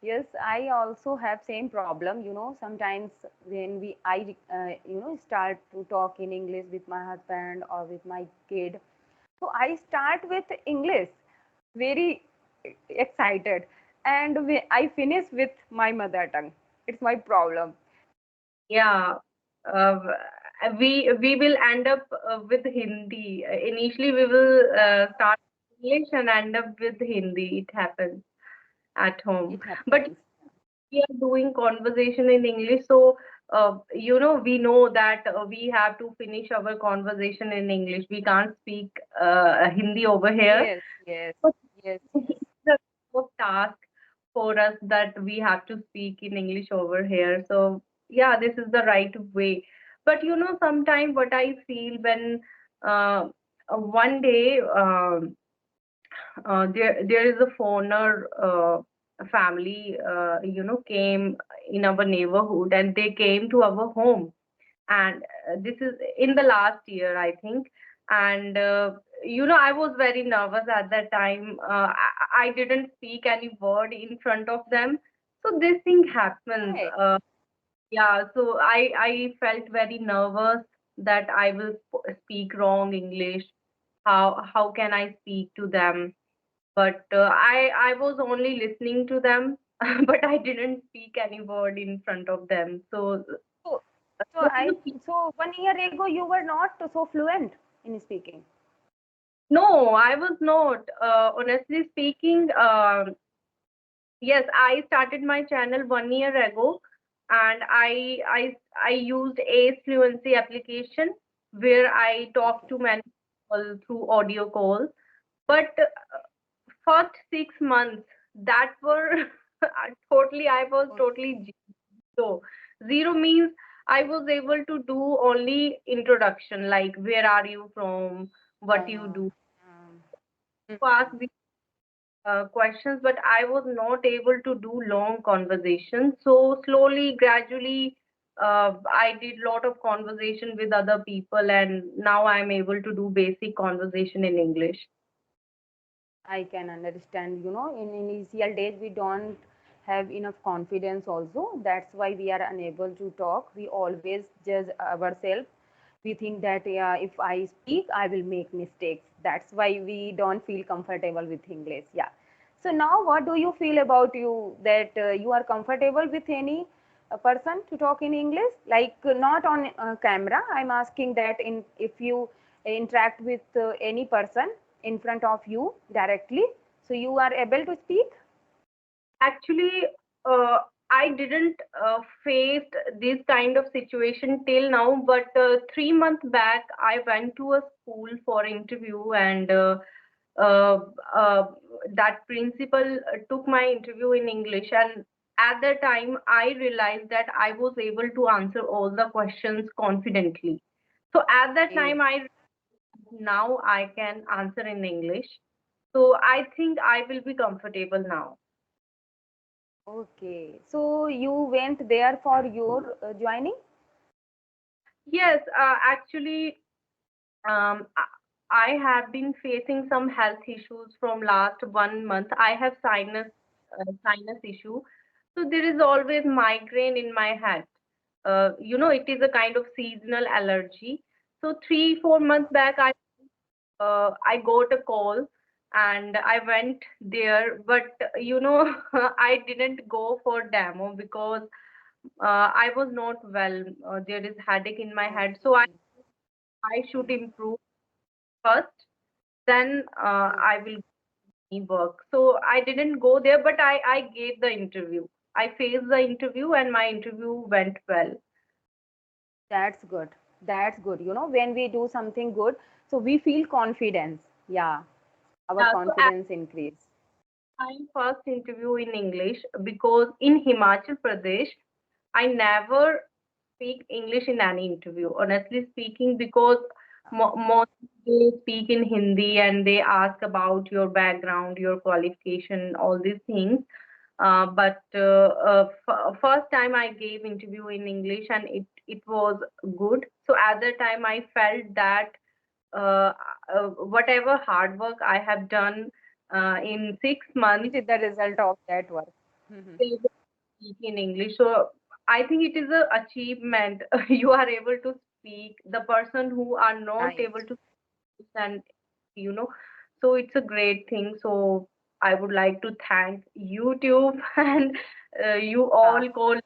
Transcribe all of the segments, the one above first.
Yes, I also have same problem. Sometimes when start to talk in English with my husband or with my kid, so I start with English, very excited, and I finish with my mother tongue. It's my problem. Yeah, uh, we will end up with Hindi. Initially, we will start English and end up with Hindi. It happens at home, It but happens. we are doing conversation in English, so we know that we have to finish our conversation in English. We can't speak Hindi over here. Yes, yes, But yes, yes. it's a task for us that we have to speak in English over here. So yeah, this is the right way. But sometimes what I feel when one day there is a foreigner family came in our neighborhood, and they came to our home, and this is in the last year, I think. And I was very nervous at that time. I didn't speak any word in front of them. So this thing happens. Right. Yeah, so I felt very nervous that I will speak wrong English. How can I speak to them? But I was only listening to them, but I didn't speak any word in front of them. So So, so this is I, so 1 year ago you were not so fluent in speaking. no, I was not. Honestly speaking, yes, I started my channel 1 year ago, and I used a fluency application where I talk Okay. to many people through audio calls. But first 6 months, that were I was Okay. totally zero. Zero means I was able to do only introduction, like where are you from, what you Uh, do, ask mhm. the questions, but I was not able to do long conversations. So slowly, gradually, I did lot of conversation with other people, and now I'm able to do basic conversation in English. I can understand. In initial days, we don't have enough confidence also. That's why we are unable to talk. We always judge ourselves. We think that, yeah, if I speak, I will make mistakes. That's why we don't feel comfortable with English. Yeah. So now, what do you feel about you that you are comfortable with any person to talk in English? Like not on camera. I'm asking that in if you interact with any person in front of you directly, so you are able to speak. Actually, I didn't face this kind of situation till now, but 3 months back, I went to a school for interview, and uh, uh, that principal took my interview in English. And at that time, I realized that I was able to answer all the questions confidently. So at that Okay. time, I now I can answer in English. So I think I will be comfortable now. Okay. So you went there for your joining? Yes, actually, I have been facing some health issues from last 1 month. I have sinus issue, so there is always migraine in my head. It is a kind of seasonal allergy. So 3 4 months back, I got a call, and I went there, but I didn't go for demo because I was not well. There is headache in my head, so Okay. I should Mhm. improve first, then I Okay. will work. So I didn't go there, but I gave the interview. I faced the interview, and my interview went well. That's good. That's good. When we do something good, so we feel confidence. Yeah, our So at confidence increase. my first interview in English, because in Himachal Pradesh, I never speak English in any interview, honestly speaking, because most they speak in Hindi, and they ask about your background, your qualification, all these things. But first time I gave interview in English, and it was good. So at that time I felt that uh, whatever hard work I have done in 6 months, It is the result of that work. Mhm. able to speak in English. So I think it is a achievement. You are able to speak. The person who are not Right. able to speak, and you know, so it's a great thing. So I would like to thank YouTube and you Yeah. all call.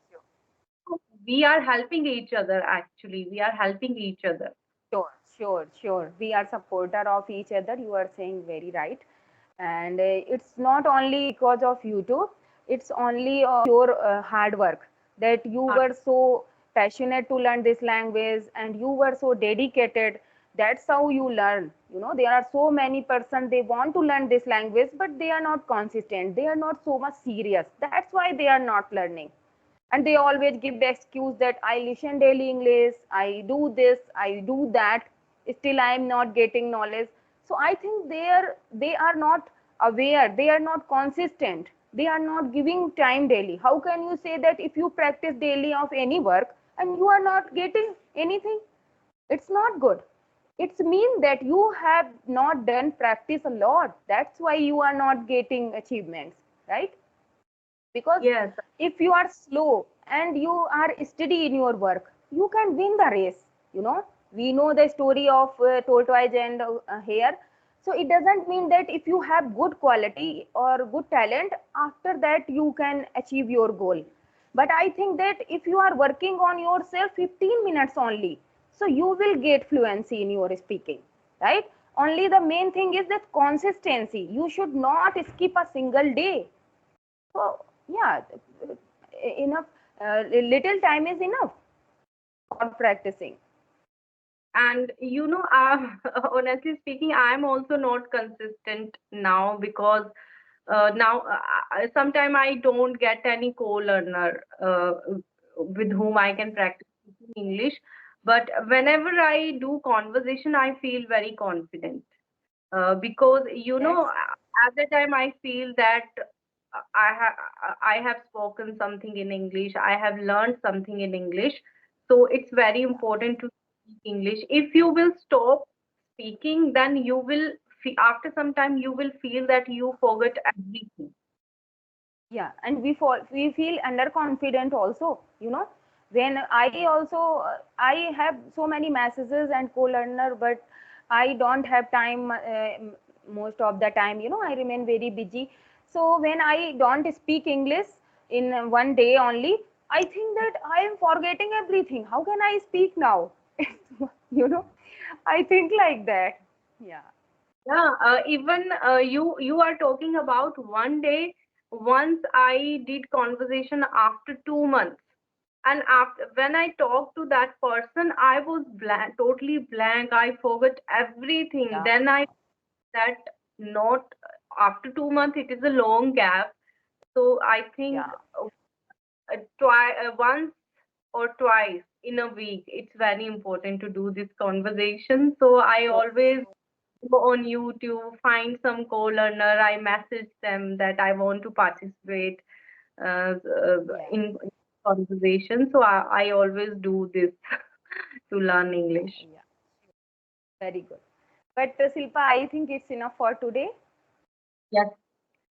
We are helping each other. Actually, we are helping each other. Sure, sure, sure. We are supporter of each other. You are saying very right. And it's not only because of YouTube, it's only your hard work that you were so passionate to learn this language and you were so dedicated. That's how you learn. There are so many person they want to learn this language, but they are not consistent. They are not so much serious. That's why they are not learning, and they always give the excuse that I listen daily English, I do this, I do that, still I am not getting knowledge. So I think they are not aware, they are not consistent, they are not giving time daily. How can you say that if you practice daily of any work and you are not getting anything? It's not good. It's mean that you have not done practice a lot, that's why you are not getting achievements, right? Because Yes. if you are slow and you are steady in your work, you can win the race. We know the story of tortoise and hare. So it doesn't mean that if you have good quality or good talent, after that you can achieve your goal. But I think that if you are working on yourself 15 minutes only, so you will get fluency in your speaking, right? Only the main thing is that consistency. You should not skip a single day. So yeah, enough. Little time is enough for practicing. And honestly speaking, I'm also not consistent now because now sometime I don't get any co-learner with whom I can practice speaking English. But whenever I do conversation, I feel very confident because That's at the time I feel that I have spoken something in English, I have learned something in English. So it's very yeah, important to speak English. If you will stop speaking, then you will after some time you will feel that you forget everything. yeah, and we feel underconfident also. When I also I have so many messages and co-learner, but I don't have time most of the time. I remain very busy. So when I don't speak English in one day only, I think that I am forgetting everything. How can I speak now? you know, I think like that. Yeah. Yeah, even you are talking about one day. Once I did conversation after 2 months, and after when I talked to that person, I was blank, totally blank. I forgot everything. Yeah. Then I that not after 2 months. It is a long gap, so I think Yeah. once or twice in a week, it's very important to do this conversation. So I So, always go on YouTube, find some co-learner. I message them that I want to participate yeah. in conversation. So I always do this to learn English. Yeah. Very good. But Silpa, I think it's enough for today. Yes.